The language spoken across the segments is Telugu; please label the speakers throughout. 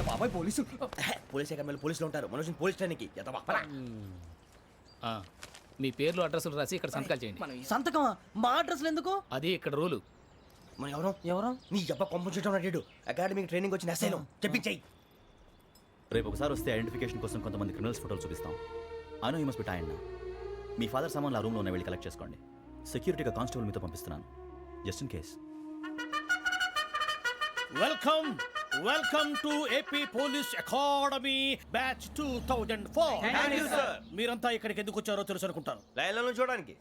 Speaker 1: బాబాయ్ పోలీసు.
Speaker 2: పోలీస్ అకాడమీలో పోలీసులు ఉంటారు. మనోజ్ పోలీస్ ట్రైనింగ్కి
Speaker 3: మీ పేర్లు అడ్రస్లు రాసి ఇక్కడ సంతకాలు చేయండి.
Speaker 1: సంతకమా? మా అడ్రస్లు ఎందుకు?
Speaker 3: అది ఇక్కడ రూలు.
Speaker 2: మన ఎవరు నీ అబ్బా పంపించడం అడిగాడు. అకాడమిక్ ట్రైనింగ్ వచ్చిన ఎస్ఐలో చెప్పించాయి.
Speaker 4: రేపు ఒకసారి వస్తే ఐడెంటిఫికేషన్ కోసం కొంతమంది క్రిమినల్స్ ఫోటోలు చూపిస్తాం. అను యూ మస్ట్ బి టైండ్. మీ ఫాదర్ సామాన్లు ఆ రూమ్లో ఉన్న వెళ్ళి కలెక్ట్ చేసుకోండి. సెక్యూరిటీగా కానిస్టేబుల్ మీతో పంపిస్తున్నాను, just in case.
Speaker 5: Welcome to AP police academy batch 2004. మీరంతా ఇక్కడికి ఎందుకు వచ్చారో తెలుసు అనుకుంటాను.
Speaker 2: లైన్లను చూడడానికి.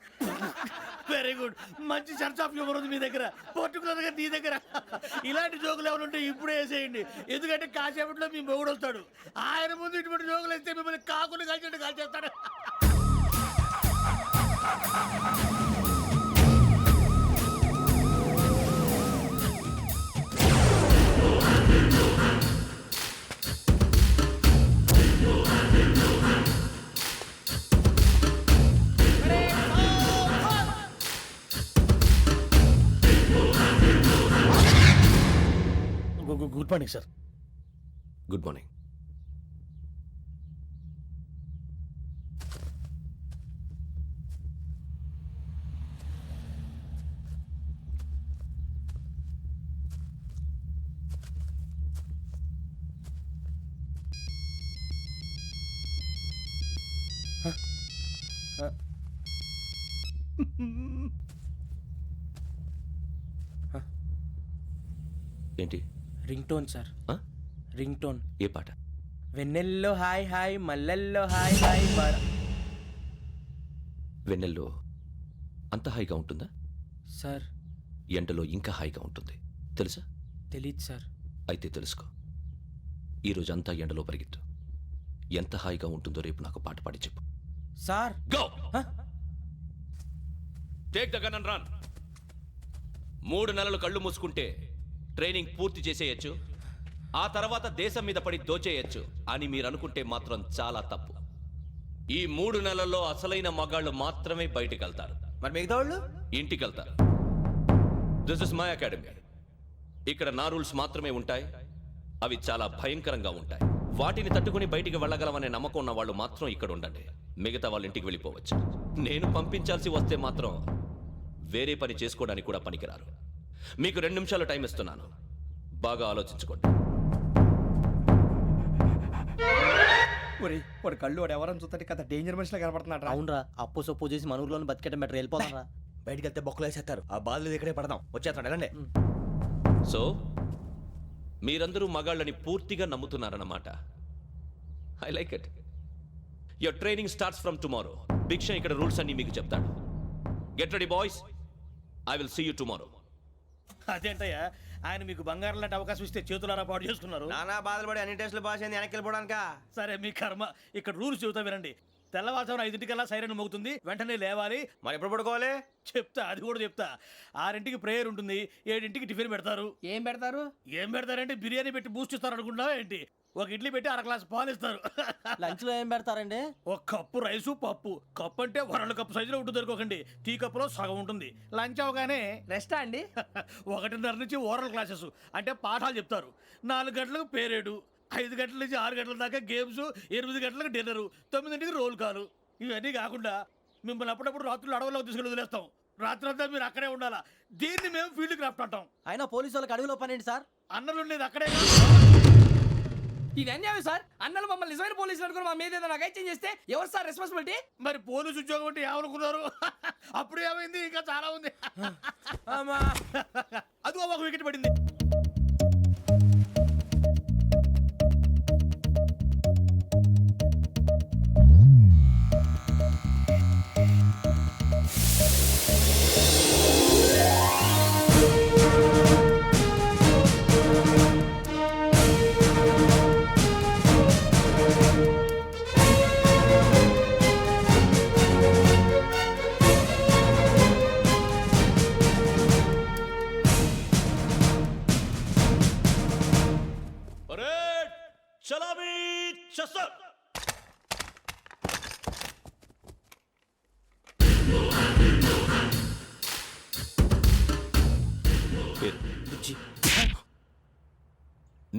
Speaker 5: Very good. మంచి చర్చ్ ఆఫ్ హ్యూమర్ ఉంది మీ దగ్గర, పర్టికులర్ గా నీ దగ్గర. ఇలాంటి జోకులు ఎవరు ఉంటే ఇప్పుడే వేసేయండి. ఎందుకంటే కాసేపట్లో మీ మొగుడు వస్తాడు. ఆయన ముందు ఇటువంటి జోకులు వేస్తే మిమ్మల్ని కాకులు కాల్చేట్టు కాల్చేస్తాడు. Good morning sir.
Speaker 2: Good morning. ఏంటి?
Speaker 1: Ring tone sir. Ring tone.
Speaker 2: ఏ పాట?
Speaker 1: వెన్నెల్లో హాయ్ హాయ్, మల్లెల్లో హాయ్ హాయ్.
Speaker 2: వెన్నెల్లో అంత హాయిగా ఉంటుందా
Speaker 1: సార్?
Speaker 2: ఎండలో ఇంకా హాయిగా ఉంటుంది తెలుసా?
Speaker 1: తెలీదు సార్.
Speaker 2: అయితే తెలుసుకో. ఈరోజు అంతా ఎండలో పరిగెత్తు. ఎంత హాయిగా ఉంటుందో రేపు నాకు పాట పాడి చెప్పు.
Speaker 1: Sir
Speaker 2: go. Take the gun and run. 3 నెలలు కళ్ళు మూసుకుంటే ట్రైనింగ్ పూర్తి చేసేయచ్చు, ఆ తర్వాత దేశం మీద పడి దోచేయచ్చు అని మీరు అనుకుంటే మాత్రం చాలా తప్పు. ఈ 3 నెలల్లో అసలైన మగాళ్ళు మాత్రమే బయటికి వెళ్తారు.
Speaker 1: మరి మిగతా వాళ్ళు
Speaker 2: ఇంటికి వెళ్తారు. This is my academy. ఇక్కడ నా రూల్స్ మాత్రమే ఉంటాయి. అవి చాలా భయంకరంగా ఉంటాయి. వాటిని తట్టుకుని బయటికి వెళ్ళగలమనే నమ్మకం ఉన్న వాళ్ళు మాత్రం ఇక్కడ ఉండండి. మిగతా వాళ్ళు ఇంటికి వెళ్ళిపోవచ్చు. నేను పంపించాల్సి వస్తే మాత్రం వేరే పని చేసుకోవడానికి కూడా పనికిరారు. మీకు 2 నిమిషాలు టైం ఇస్తున్నాను, బాగా ఆలోచించుకోండి.
Speaker 1: వాడు కళ్ళు వాడు ఎవరైనా చూస్తే కదా డేంజర్ మనిషిలో కనపడుతున్నాడు.
Speaker 6: అవునరా, అప్పు సొప్పు చేసి మన ఊర్లో బతికేయడం బెటర్. వెళ్ళిపోతాం రా.
Speaker 2: బయటికి వెళ్తే బొక్కలు వేసేస్తారు. ఆ బాధలు ఇక్కడే పడదాం. వచ్చేస్తాడు ఎలాండి. సో మీరందరూ మగాళ్ళని పూర్తిగా నమ్ముతున్నారన్నమాట. I like it. Your training starts from tomorrow. Bhiksha ఇక్కడ రూల్స్ అన్ని మీకు చెప్తాడు. Get ready boys, I will see you tomorrow.
Speaker 5: అదేంటయ్యా, ఆయన మీకు బంగారం లాంటి అవకాశం ఇస్తే చేతులారా పాటు చేసుకున్నారు.
Speaker 2: నానా బాధలు పడి అన్ని టెస్టులు పాస్ అయింది, వెనక్కి వెళ్ళిపోవడానికా?
Speaker 5: సరే మీ కర్మ. ఇక్కడ రూల్స్ చెబుతా వినండి. తెల్లవారుజామున 5 సైరన్ మోగుతుంది, వెంటనే లేవాలి.
Speaker 2: మరి ఎప్పుడు పడుకోవాలి
Speaker 5: చెప్తా, అది కూడా చెప్తా. 6 ప్రేయర్ ఉంటుంది, 7 టిఫిన్ పెడతారు.
Speaker 1: ఏం పెడతారు?
Speaker 5: ఏం పెడతారంటే బిర్యానీ పెట్టి బూస్ట్ ఇస్తారు అనుకుంటున్నావా ఏంటి? ఒక ఇడ్లీ పెట్టి 1/2 గ్లాస్ పాలు ఇస్తారు.
Speaker 6: లంచ్ లో ఏం పెడతారండి?
Speaker 5: ఒక కప్పు రైసు పప్పు. కప్పు అంటే 1/2 కప్పు సైజులో ఉంటుంది అనుకోకండి. టీ కప్పులో సగం ఉంటుంది. లంచ్ అవగానే
Speaker 1: రెస్టా అండి?
Speaker 5: 1:30 నుంచి ఓరల్ క్లాసెస్ అంటే పాఠాలు చెప్తారు. 4 గంటలకు పేరేడు, 5 గంటల నుంచి 6 గంటల దాకా గేమ్స్, 8 గంటలకు డిన్నరు, 9 రోల్ కాలు. ఇవన్నీ కాకుండా మిమ్మల్ని అప్పుడప్పుడు రాత్రులు అడవుల్లో తీసుకెళ్ళి వదిలేస్తాం. రాత్రంతా మీరు అక్కడే ఉండాలా. దీన్ని మేము ఫీల్డ్ క్రాఫ్ట్ అంటాం.
Speaker 6: అయినా పోలీసు వాళ్ళకి అడవిలో పని ఏంటి సార్?
Speaker 5: అన్నలు ఉండేది అక్కడే.
Speaker 1: ఇది అన్యాయం సార్. అన్నలు మమ్మల్ని నిజమైన పోలీసులు అనుకుని మా మీద ఏదైనా అగైత్యం చేస్తే ఎవరు సార్ రెస్పాన్సిబిలిటీ?
Speaker 5: మరి పోలీసు ఉద్యోగం అంటే ఏమనుకున్నారు? అప్పుడు ఏమైంది? ఇంకా చాలా ఉంది. అదిగో ఒక వికెట్ పడింది.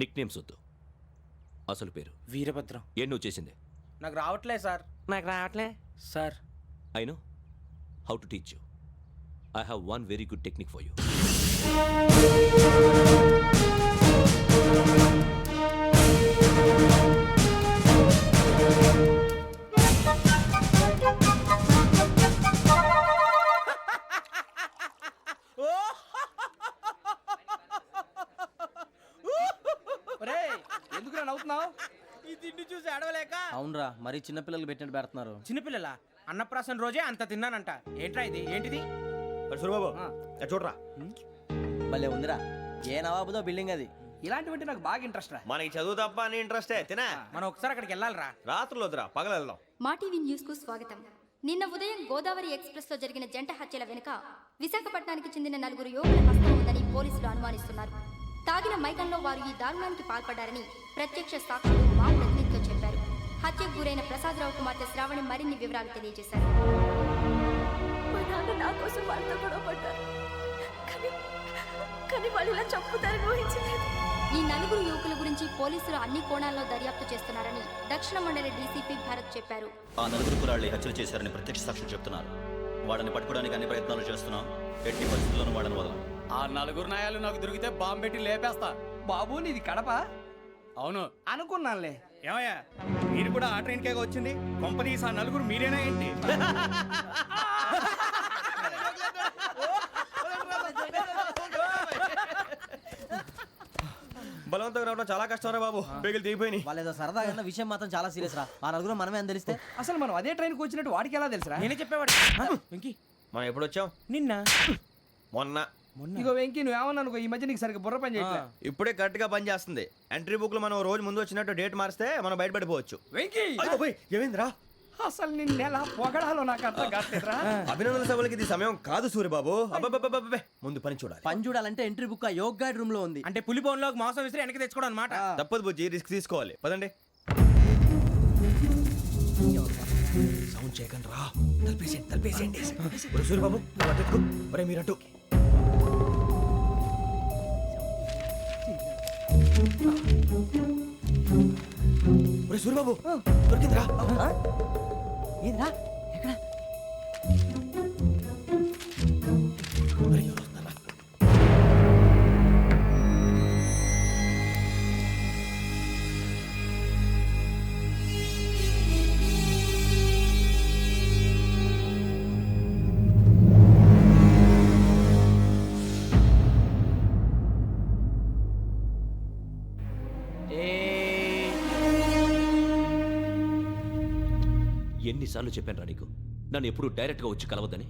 Speaker 2: నిక్ నేమ్స్ వద్దు, అసలు పేరు
Speaker 7: వీరభద్రం.
Speaker 2: ఏం నువ్వు చేసింది?
Speaker 7: నాకు రావట్లే సార్. నాకు రావట్లే sir.
Speaker 2: I know how to teach you. I have one very good technique for you.
Speaker 1: ఎందుకు నవ్వుతున్నావు?
Speaker 7: ఈ తిండి చూసి అడవలేక.
Speaker 6: అవునరా మరీ చిన్నపిల్లలు పెట్టినట్టు పెడుతున్నారు.
Speaker 7: చిన్నపిల్లల అన్నప్రాసన రోజే అంత తిన్నానంట. ఏంట్రా ఇది? ఏంటిది?
Speaker 5: సూరిబాబు చూడరా,
Speaker 6: భలే ఉందిరా. ఏ నవాబుదో బిల్డింగ్ అది.
Speaker 1: ఇలాంటివంటే నాకు బాగా ఇంట్రెస్ట్ రా.
Speaker 8: మనకి చదువు తప్ప అని ఇంట్రెస్టే తినే.
Speaker 7: మనం ఒకసారి అక్కడికి వెళ్ళాలిరా.
Speaker 8: రాత్రులు వద్దురా, పగలు వెళ్దాం.
Speaker 9: మా టీవీ న్యూస్ కు స్వాగతం. నిన్న ఉదయం గోదావరి ఎక్స్ప్రెస్ లో జరిగిన జంట హత్యల వెనుక విశాఖపట్నానికి చెందిన 4 యువకుల హస్తం ఉందని పోలీసులు అనుమానిస్తున్నారు. తాగిన మైకంలో వారు ఈ దారుణానికి పాల్పడ్డారని ప్రత్యక్ష సాక్షులు మా ప్రతినిధితో చెప్పారు. హత్యకు గురైన ప్రసాదరావు కుమార్తె శ్రావణి మరిన్ని వివరాలు తెలియజేశారు.
Speaker 10: మా నాన్న నా కోసం వాళ్ళతో గొడవ పడ్డారు, కానీ వాళ్ళు ఇలా చంపుతారని ఊహించలేదు.
Speaker 9: ఈ 4 యువకుల గురించి పోలీసులు అన్ని కోణాల్లో దర్యాప్తు చేస్తున్నారని దక్షిణ మండలి డీసీపీ భరత్ చెప్పారు.
Speaker 4: ఆ 4 కురాళ్ళు హత్యలు చేశారని ప్రత్యక్ష సాక్షులు చెప్తున్నారు. వాళ్ళని పట్టుకోవడానికి అన్ని ప్రయత్నాలు చేస్తున్నాం. ఎట్టి పరిస్థితుల్లోనూ వాళ్ళని వదలం.
Speaker 3: ఆ 4 నాయాలు నాకు దొరికితే బాంబు పెట్టి లేపేస్తా.
Speaker 1: బాబు నీది కడప?
Speaker 3: అవును.
Speaker 1: అనుకున్నానులే.
Speaker 5: ఏమయ్యా మీరు కూడా ఆ ట్రైన్ కేగా వచ్చింది? కొంపదీసి ఆ 4 మీరేనా ఏంటి?
Speaker 8: బలవంతంగా రావడం చాలా కష్టం రా బాబు. బేగులు దిగిపోయినాయి.
Speaker 6: వాళ్ళు ఏదో సరదాగా అన్న విషయం మాత్రం చాలా సీరియస్ రా. ఆ నలుగురు మనమే అని తెలిస్తే
Speaker 1: అసలు మనం అదే ట్రైన్కి వచ్చినట్టు వాడికి ఎలా తెలుసురా?
Speaker 7: నేనే చెప్పేవాడు. వెంకీ
Speaker 8: మనం ఎప్పుడు వచ్చాం?
Speaker 7: నిన్న
Speaker 8: మొన్న.
Speaker 1: ఇగో వెంకీ నువ్వేమన్నా అనుకో, ఈ మధ్య నీకు సరిగ్గా బుర్ర పని చేయట్లేదు.
Speaker 8: ఇప్పుడే కరెక్ట్ గా పని చేస్తుంది. ఎంట్రీ బుక్ లో మనం రోజు ముందు వచ్చినట్టు డేట్ మారిస్తే మనం బయటపడిపోవచ్చు.
Speaker 1: వెంకీ
Speaker 8: ఏమైందిరా?
Speaker 1: అసలు నిన్న ఎలా పొగడాలో నాకు అర్థం కావట్లేదురా.
Speaker 8: అభినందన సభలకి ఇది సమయం కాదు సూర్యబాబు. అబ్బబ్బబ్బబ్బబ్బే, ముందు పని చూడాలి.
Speaker 6: పని చూడాలంటే ఎంట్రీ బుక్ ఆ యోగ్ గైడ్ రూమ్ లో ఉంది.
Speaker 7: అంటే పులి బోన్లోకి మాంసం విసిరి వెనక్కి తెచ్చుకోవడం అనమాట.
Speaker 8: తప్పదు బుజ్జి, రిస్క్ తీసుకోవాలి. పదండి.
Speaker 1: సౌండ్ చేయకండి రా. తలపేసేయండి.
Speaker 8: సూర్యబాబు ఒరే మీరట్టు. ఒరే సూర్యబాబు దొరికిందిరా.
Speaker 6: ఏంద్రా ఎక్కడ?
Speaker 2: ఎన్నిసార్లు చెప్పాను రా నీకు నన్ను ఎప్పుడు డైరెక్ట్గా వచ్చి కలవద్దని?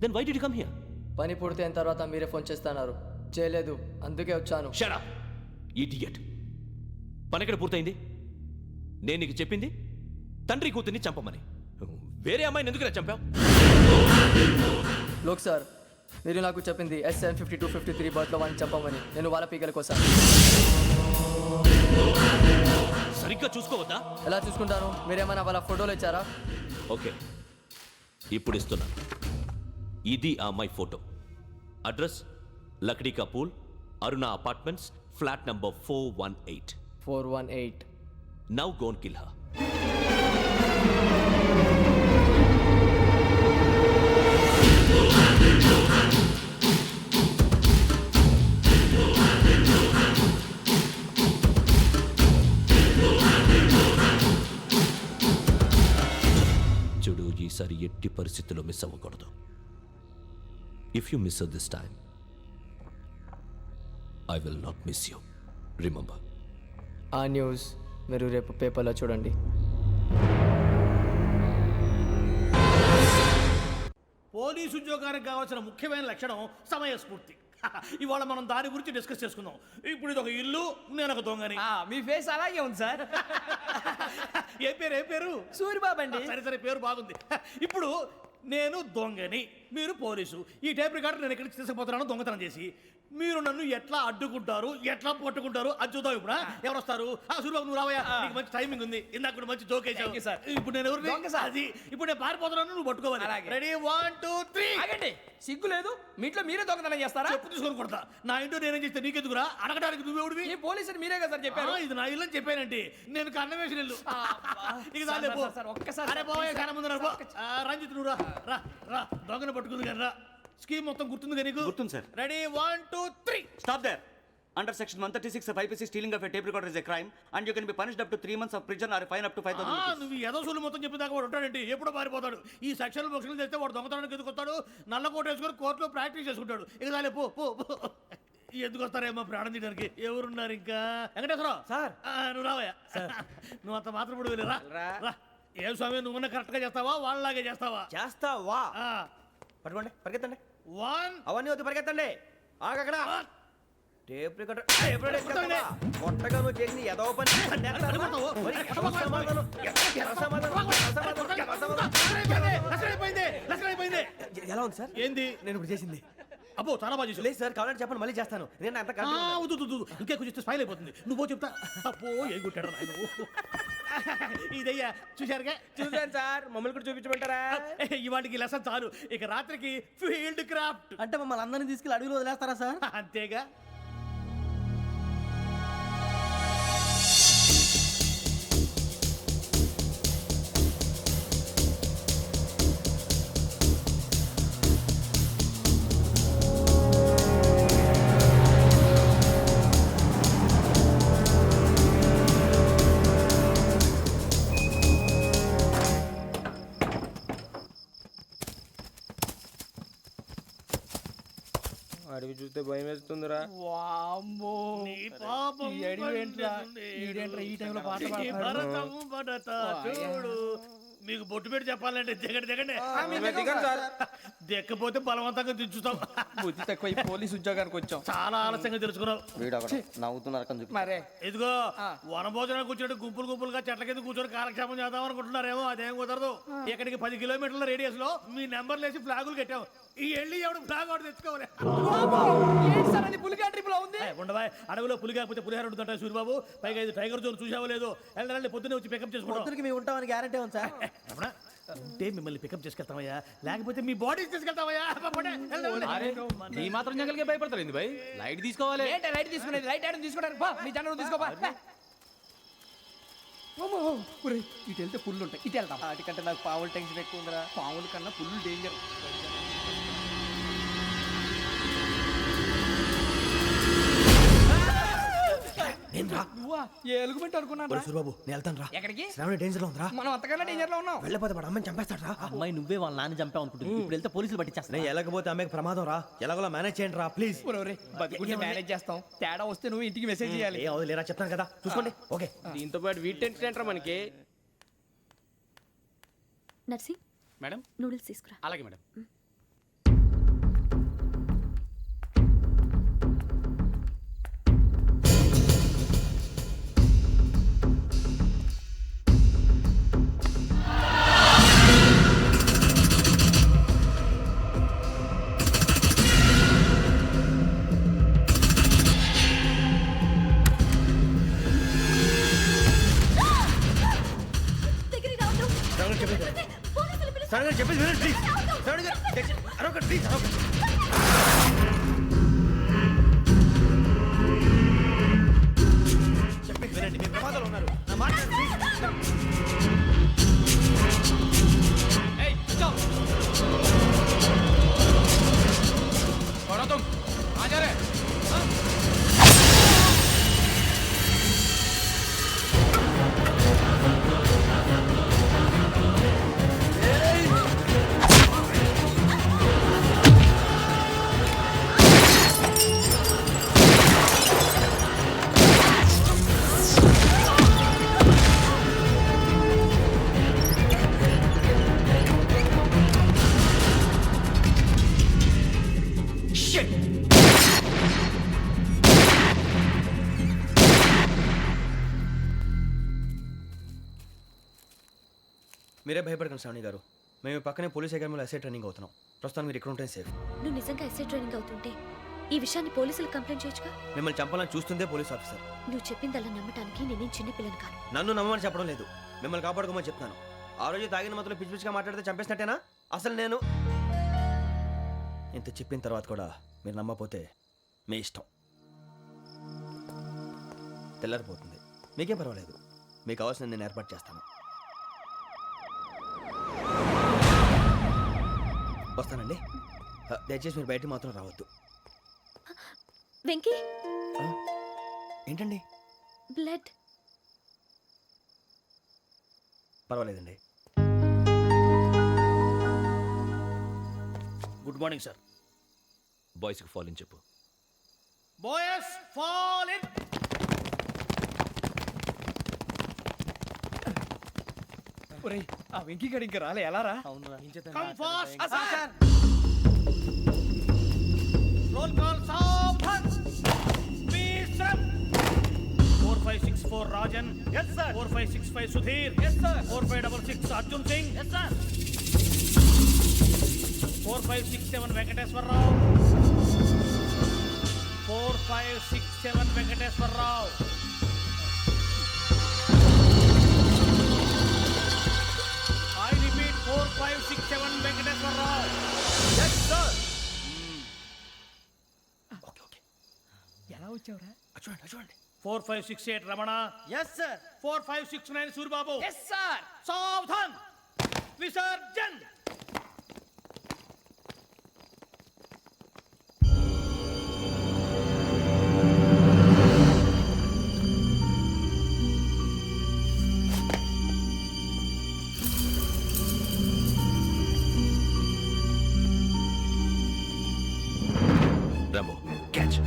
Speaker 2: Then why did you come here?
Speaker 11: పని పూర్తయిన తర్వాత మీరే ఫోన్ చేస్తున్నారు. చేయలేదు, అందుకే వచ్చాను.
Speaker 2: Shut up idiot. పని ఎక్కడ పూర్తయింది? నేను నీకు చెప్పింది తండ్రి కూతుర్ని చంపమని. వేరే అమ్మాయిని ఎందుకు చంపావు?
Speaker 11: లోక్ సార్, మీరు నాకు చెప్పింది SN5253 బర్త్లో వాడిని చంపమని. నేను వాళ్ళ పీకల కోసం.
Speaker 2: సరిగ్గా చూసుకోవద్దా?
Speaker 11: ఎలా చూసుకుంటాను? మీరేమైనా వాళ్ళ ఫోటోలు ఇచ్చారా?
Speaker 2: ఓకే, ఇప్పుడు ఇస్తున్నాను. ఇది ఆ అమ్మాయి ఫోటో. అడ్రస్ లక్డీ కా pool, Aruna apartments, flat number 418.
Speaker 11: 418.
Speaker 2: Now go and kill her. చూడు, ఈసారి ఎట్టి పరిస్థితుల్లో మిస్ అవ్వకూడదు. If you miss this time I will not miss you. Remember.
Speaker 11: ఆ న్యూస్ మీరు రేపు పేపర్లో చూడండి.
Speaker 5: పోలీసు ఉద్యోగానికి కావాల్సిన ముఖ్యమైన లక్షణం సమయస్ఫూర్తి. ఇవాళ మనం దాని గురించి డిస్కస్ చేసుకుందాం. ఇప్పుడు ఇది ఒక ఇల్లు, నేను ఒక దొంగని.
Speaker 1: మీ ఫేస్ అలాగే ఉంది సార్.
Speaker 5: ఏ పేరు?
Speaker 1: సూరిబాబు అండి.
Speaker 5: సరే పేరు బాగుంది. ఇప్పుడు నేను దొంగని, మీరు పోలీసు. ఈ టేప్ రికార్డర్ నేను ఎక్కడికి తీసుకుపోతున్నాను దొంగతనం చేసి. మీరు నన్ను ఎట్లా అడ్డుకుంటారు, ఎట్లా పట్టుకుంటారు అది చూద్దాం ఇప్పుడు. ఎవరు వస్తారు? సూర్యబాబు నువ్వు రావయ్యా, నీకు మంచి టైమింగ్ ఉంది. ఇందాక కూడా మంచి జోక్ వేసావు. ఇప్పుడు నేను ఎవరు? అది ఇప్పుడు నేను పారిపోతున్నాను, నువ్వు పట్టుకోవాలి. రెడీ 1 2 3.
Speaker 1: ఆగండి, సిగ్గు లేదు? మీ ఇంట్లో మీరే దొంగతనం చేస్తారా?
Speaker 5: చెప్పు తీసుకొని కొడతా. నా ఇంట్లో నేనేం చేస్తే నీకెందుకురా? అడగడానికి నువ్వెవడివి?
Speaker 1: ఈ పోలీసులు మీరే కదా సార్ చెప్పారు.
Speaker 5: ఇది నా ఇల్లు అని చెప్పానంటే నేను కన్న వేసిన ఇల్లు. ఇక చాలే పో.
Speaker 1: సార్, ఒక్కసారి
Speaker 5: అరే పోయే కన్న ముందు రా. రంజిత్ నువ్వు రా రా రా. దొంగను పట్టుకుంది కానీ రా. స్కీమ్ మొత్తం గుర్తుంది నీకు?
Speaker 4: గుర్తుంది sir.
Speaker 5: Ready 1 2 3.
Speaker 4: Stop there. Under section 136 of IPC, stealing of a tape recorder is a crime and you can be punished up to 3 months of prison or a fine up to 5,000 rupees.
Speaker 5: నువ్వు ఏదో సొల్లు మొత్తం చెప్పిన దాకా వాడు ఉంటాడండి. ఎప్పుడో పారిపోతాడు. ఈ సెక్షన్ బొక్షన్లు చేస్తే వాడు దొంగతనానికి ఎందుకు వస్తాడు? నల్ల కోట వేసుకొని కోర్టులో ప్రాక్టీస్ చేసుకుంటాడు. ఇక చాలే పో పో పో. ఎందుకు వస్తారేమో ప్రాణం తీయడానికి. ఎవరున్నారు ఇంకా? వెంకటేశ్వరరావు
Speaker 6: సార్.
Speaker 5: నువ్వు రావయ్యా. నువ్వు అంత మాత్రం ఇప్పుడు వెళ్ళి రా రా. ఏం స్వామి నువ్వున్న కరెక్ట్ గా చేస్తావా వాళ్ళలాగే చేస్తావా?
Speaker 8: చేస్తావా? పట్టుకోండి, పరిగెత్తండి.
Speaker 5: 1
Speaker 8: అవన్నీ వద్దు, పరిగెత్తండి. ఆగక్కడ టేప్ రికార్డర్ కొట్టగా నువ్వు చేసిన ఎదవ పని.
Speaker 6: ఎలా ఉంది సార్?
Speaker 5: ఏంది?
Speaker 6: నేను ఇప్పుడు చేసింది
Speaker 5: అబ్బో చాలా బాగా చేసావు.
Speaker 6: లేదు సార్, కావాలంటే చెప్పండి, మళ్ళీ చేస్తాను. నేను అంత
Speaker 5: ఇంకే కొంచెం స్మైల్ అయిపోతుంది. నువ్వు చెప్తా. అబ్బో ఏ కొట్టాడు నాయన. ఇదయ్యా చూశారుగా?
Speaker 7: చూసాను సార్, మమ్మల్ని కూడా చూపించమంటారా?
Speaker 5: ఇవాటికి లెసన్ చాలు. ఇక రాత్రికి ఫీల్డ్ క్రాఫ్ట్.
Speaker 6: అంటే మమ్మల్ని అందరినీ తీసుకెళ్ళి అడుగులో వదిలేస్తారా సార్?
Speaker 5: అంతేగా.
Speaker 7: అడిగి చూస్తే భయం వేస్తుందిరా.
Speaker 1: వామ్మో,
Speaker 5: నీ పాపం
Speaker 1: ఈ అడివి ఏంట్రా? ఈడేంట్రా ఈ టైంలో పాట
Speaker 5: ఈ భరతం భరత చూడు. మీకు బొట్టు పెట్టి చెప్పాలంటే దిగండి దిగండి. దిక్కపోతే బలవంతంగా దించుతాం.
Speaker 1: బుద్ధి తక్కువ ఈ పోలీస్ ఉద్యోగానికి వచ్చాం.
Speaker 5: చాలా ఆలస్యంగా తెలుసుకున్నావు.
Speaker 6: నవ్వుతున్నారు.
Speaker 1: మరే
Speaker 5: ఇదిగో వనభోజనానికి కూర్చోటి గుంపులు గుంపులుగా చెట్ల కింద కూర్చొని కాలక్షేపం చేద్దాం అనుకుంటున్నారేమో. అదేం కుదరదు. ఇక్కడికి 10 కిలోమీటర్ల రేడియస్ లో మీ నెంబర్లు వేసి ఫ్లాగులు కట్టాం. ఈ వెళ్ళి ఎవడు ఫ్లాగ్ ఒకటి తెచ్చుకోవాలి.
Speaker 1: సార్ అది పులిగా ట్రిప్ లో ఉంది.
Speaker 5: ఉండవా అడవిలో పులి కాకపోతే పులిహార ఉంటుంట సూర్యబాబు. పైగా ఇది టైగర్ జోన్ చూసావో లేదో. వెళ్ళండి పొద్దున్నే వచ్చి పికప్ చేసుకుంటాం.
Speaker 6: మేము ఉంటామని గ్యారంటీ ఉంది సార్.
Speaker 5: ఉంటే మిమ్మల్ని పికప్ చేసుకెళ్తామయ్యా, లేకపోతే మీ బాడీ తీసుకెళ్తామయ్యా.
Speaker 3: ఈ మాత్రం జంగల్కే భయపడతారు భయ్. లైట్ తీసుకోవాలి.
Speaker 1: ఏంటి లైట్ తీసుకునేది? లైట్ ఆడని తీసుకోవడానికి మీ జనం తీసుకోపా. ఇటు వెళ్తే పుల్లు ఉంటాయి, ఇటు వెళ్తాం.
Speaker 6: వాటికంటే నాకు పావులు టెన్షన్ ఎక్కువ ఉందిరా.
Speaker 1: పాముల కన్నా పుల్లు డేంజర్. నువ్వా? ఏ ఎలుగుబెట్టి అనుకున్నాను.
Speaker 6: సూర్యబాబు నేను వెళ్తాను రా.
Speaker 1: ఎక్కడికి?
Speaker 6: శ్రావణ డేంజర్ లో ఉందిరా.
Speaker 1: మనం అంతకన్నా డేంజర్ లో ఉన్నాం.
Speaker 6: వెళ్ళపోతే వాడు అమ్మని చంపేస్తాడు రా. అమ్మాయి నువ్వే వాళ్ళ నాన్న చంపావు అనుకుంటుంది. ఇప్పుడు వెళ్తే పోలీసులు పట్టించేస్తా.
Speaker 8: నేను ఎలాగపోతే ఆమెకు ప్రమాదం రా. ఎలాగోలా మేనేజ్ చేయండి రా ప్లీజ్.
Speaker 1: బతుకుంటే మేనేజ్ చేస్తాం. తేడా వస్తే నువ్వు ఇంటికి మెసేజ్ చేయాలి.
Speaker 8: ఏ అవును లేరా చెప్తాను కదా చూసుకోండి. ఓకే
Speaker 7: దీంతో పాటు వీటి టెన్షన్ ఏంట్రా మనకి.
Speaker 10: నర్సి
Speaker 3: మేడం
Speaker 10: నూడిల్స్ తీసుకురా.
Speaker 3: అలాగే మేడం.
Speaker 8: చెప్పేసి వినండి ప్లీజ్. అరొకటి ప్లీజ్ అరొకటి. చెప్పేసి వినండి, మీరు ప్రమాదాలు ఉన్నారు. నా మాట ప్లీజ్. మీరే భయపడకండి శ్రావణి గారు. మేము పక్కనే పోలీస్ అకాడమీలో ఎస్ఐ ట్రైనింగ్ అవుతున్నాం. ప్రస్తుతం మీరు ఇక్కడ ఉంటే సేఫ్.
Speaker 10: నువ్వు నిజంగా ఎస్ఐ ట్రైనింగ్ అవుతుంటే ఈ విషయాన్ని పోలీసులకు కంప్లైంట్ చేయొచ్చుగా.
Speaker 8: మిమ్మల్ని చంపాలని చూస్తుందే పోలీస్ ఆఫీసర్.
Speaker 10: నువ్వు చెప్పిందల్లా నమ్మటానికి నేనేం చిన్నపిల్లని కాను.
Speaker 8: నన్ను నమ్మమని చెప్పడం లేదు, మిమ్మల్ని కాపాడుకోమని చెప్తాను. ఆ రోజు తాగిన మొదలు పిచ్చి పిచ్చిగా మాట్లాడితే చంపేసినట్టేనా? అసలు నేను ఇంత చెప్పిన తర్వాత కూడా మీరు నమ్మకపోతే మీ ఇష్టం. తెల్లారిపోతుంది, మీకేం పర్వాలేదు. మీకు కావాల్సిన నేను ఏర్పాటు చేస్తాను. వస్తానండి. దయచేసి మీరు బయటికి మాత్రం రావద్దు.
Speaker 10: వెంకీ,
Speaker 8: ఏంటండి?
Speaker 10: బ్లడ్.
Speaker 8: పర్వాలేదండి. Good morning sir.
Speaker 2: బాయ్స్కి ఫాల్ ఇన్ చెప్పు.
Speaker 5: Boys fall in.
Speaker 1: ఒరేయ్, ఆ వెంకీ గడి ఇంకా రాలే, ఎలా రా?
Speaker 5: Come fast sir. Roll call సావధాన్. Speed up. 4564 Rajan. yes sir. 4565 Sudheer. yes sir. 4566 Arjun Singh. yes sir. 4567 Venkateswararao. 4567 Venkateswararao. I repeat 4567 Venkateswararao.
Speaker 8: yes sir. Okay okay.
Speaker 1: ఎలా వచ్చావురా?
Speaker 8: చూడండి చూడండి.
Speaker 5: 4568 Ramana.
Speaker 6: yes sir.
Speaker 5: 4569 Suribabu.
Speaker 1: Yes sir.
Speaker 5: సావధాన్. విసర్జన్.
Speaker 2: Rambo catch.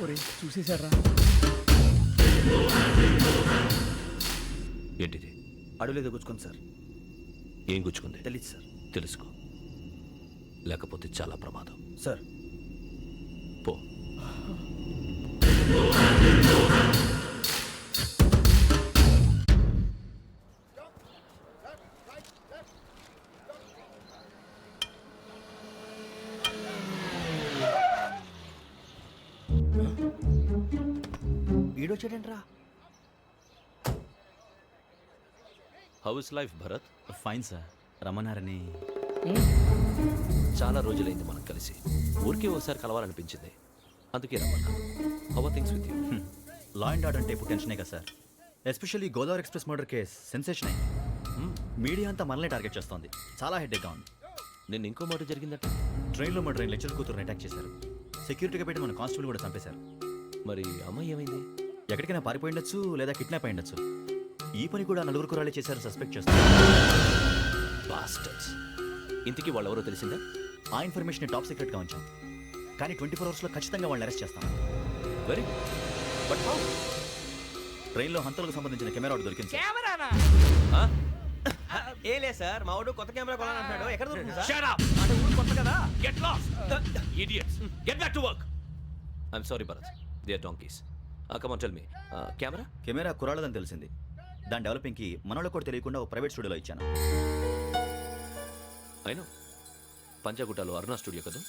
Speaker 1: ఒరేయ్, చూసేశారా?
Speaker 2: ఏంటిది?
Speaker 8: అడుగులేదు గుచ్చుకోండి సార్.
Speaker 2: ఏం గుచ్చుకుంది?
Speaker 8: తెలీదు సార్.
Speaker 2: తెలుసుకో, లేకపోతే చాలా ప్రమాదం.
Speaker 8: సార్
Speaker 2: పో.
Speaker 8: ఈడొచ్చాడంట్రా.
Speaker 2: How is life Bharat?
Speaker 4: Fine sir. రమ్మన్నారని.
Speaker 2: చాలా రోజులైంది మనం కలిసి. ఊరికే ఒకసారి కలవాలనిపించింది, అందుకే రమ్మన్నా. How are things with you?
Speaker 4: Law and order అంటే ఇప్పుడు టెన్షనే కదా sir. Especially Godavari express murder case sensation అయింది. మీడియా అంతా మనల్ని టార్గెట్ చేస్తోంది. చాలా హెడ్ఏక్గా ఉంది.
Speaker 2: నిన్న ఇంకో మాట జరిగిందట.
Speaker 4: ట్రైన్లో మా ట్రైన్ లెక్చర్ కూతురుని అటాక్ చేశారు. సెక్యూరిటీగా పెట్టి మన కానిస్టేబుల్ కూడా చంపేశారు.
Speaker 2: మరి అమ్మాయి ఏమైంది?
Speaker 4: ఎక్కడికైనా పారిపోయి ఉండొచ్చు, లేదా కిడ్నాప్ అయి ఉండొచ్చు. ఈ పని కూడా నలుగురు కురాలే చేశారు సస్పెక్ట్ చేస్తారు.
Speaker 2: బాస్టర్స్. ఇంతకీ వాళ్ళు ఎవరో తెలిసిందా?
Speaker 4: ఆ ఇన్ఫర్మేషన్ టాప్ సీక్రెట్గా ఉంచాం, కానీ 24 అవర్స్లో ఖచ్చితంగా వాళ్ళని అరెస్ట్ చేస్తాం.
Speaker 2: Very but how?
Speaker 4: ట్రైన్లో హంతలకు సంబంధించిన కెమెరా ఒకటి దొరికింది సార్.
Speaker 1: కెమెరానా?
Speaker 8: ఏ లే సార్, మా వాడు కొత్త కెమెరా కొనాలంటున్నాడు. ఎక్కడ దొరుకుతుంది సార్?
Speaker 2: Shut up!
Speaker 8: అంటే ఊరు కొత్త కదా.
Speaker 2: Get lost! Idiots! Get back to work! I'm sorry, Bharat. They are donkeys. Come on, tell me. Camera?
Speaker 4: Camera కురాలదని తెలిసింది. దాని డెవలపింగ్కి మనలో కూడా తెలియకుండా ఒక ప్రైవేట్ స్టూడియోలో ఇచ్చాను.
Speaker 2: I know. పంజాగుట్టలో అరుణ స్టూడియో కదా?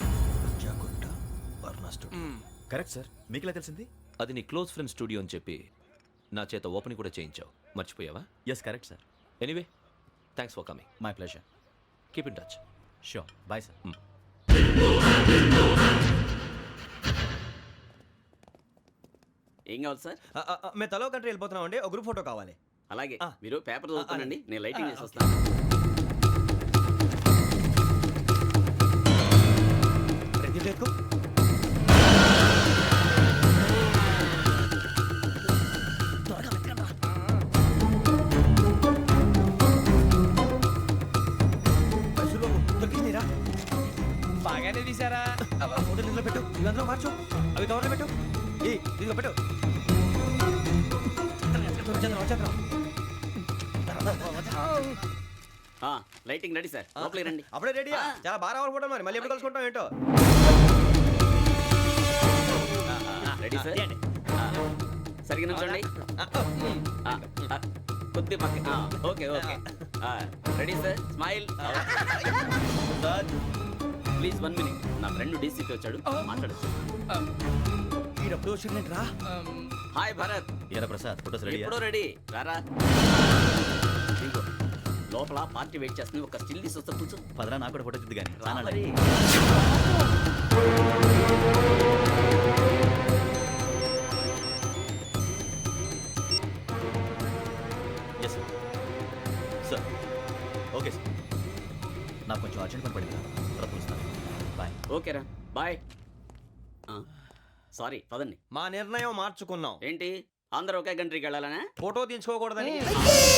Speaker 8: పంజాగుట్ట వర్ణ స్టూడియో.
Speaker 4: Correct sir. మీకు ఎలా తెలిసింది?
Speaker 2: అది నీ క్లోజ్ ఫ్రెండ్ స్టూడియో అని చెప్పి నా చేత ఓపెన్ కూడా చేయించావు. మర్చిపోయావా?
Speaker 4: Yes correct sir.
Speaker 2: Anyway, thanks for coming.
Speaker 4: My pleasure.
Speaker 2: Keep in touch.
Speaker 4: Sure. Bye sir.
Speaker 6: ఏం కావాలి సార్?
Speaker 8: మేము తలో కంట్రీ వెళ్ళిపోతున్నాం అండి. ఒక గ్రూప్ ఫోటో కావాలి.
Speaker 6: అలాగే,
Speaker 8: ఆ.
Speaker 6: మీరు పేపర్ చదువుతానండి,
Speaker 8: అలాగే.
Speaker 6: నేను లైటింగ్
Speaker 8: ఆ,
Speaker 6: చేసి
Speaker 8: ఓకే.
Speaker 6: వస్తాను.
Speaker 8: రెడీ చేసుకో.
Speaker 1: బాగానే తీసారా?
Speaker 8: ఫోటో అందులో పెట్టు ఇవి అందులో మార్చు అవి కవర్లో పెట్టు ఇదిగో పెట్టు
Speaker 6: లైటింగ్ రెడీ సార్ లోపలికి రండి
Speaker 8: అప్పుడే రెడీ చాలా బాగా రావాలనుకుంటాం మరి మళ్ళీ ఎప్పుడు కలుసుకుంటాం ఏంటో
Speaker 6: రెడీ సార్ సరిగ్గా నుంచోండి కొద్ది పక్క okay okay ready sir smile please 1 minute నా ఫ్రెండ్ డీసీపీ వచ్చాడు మాట్లాడచ్చు
Speaker 8: ఈడప్పుడు వచ్చిందంటరా
Speaker 6: హాయ్ భరత్
Speaker 4: ఏరా ప్రసాద్ ఫోటోస్ రెడీ
Speaker 6: ఎప్పుడో రెడీ రారా ఇదిగో, లోపల పార్టీ వెయిట్ చేస్తుంది ఒక స్టిల్ తీసి వస్తే కూర్చో
Speaker 4: పదరా నాకు కూడా ఫోటో చూద్దు కానీ
Speaker 6: రా మరి.
Speaker 4: Yes sir sir okay sir నాకు కొంచెం అర్జెంట్ పని పడింది తర్వాత పిలుస్తాను బాయ్
Speaker 6: ఓకేరా బాయ్ సారీ పదండి
Speaker 8: మా నిర్ణయం మార్చుకున్నాం
Speaker 6: ఏంటి అందరూ ఒకే కంట్రీకి వెళ్ళాలనే
Speaker 8: ఫోటో తీసుకోకూడదని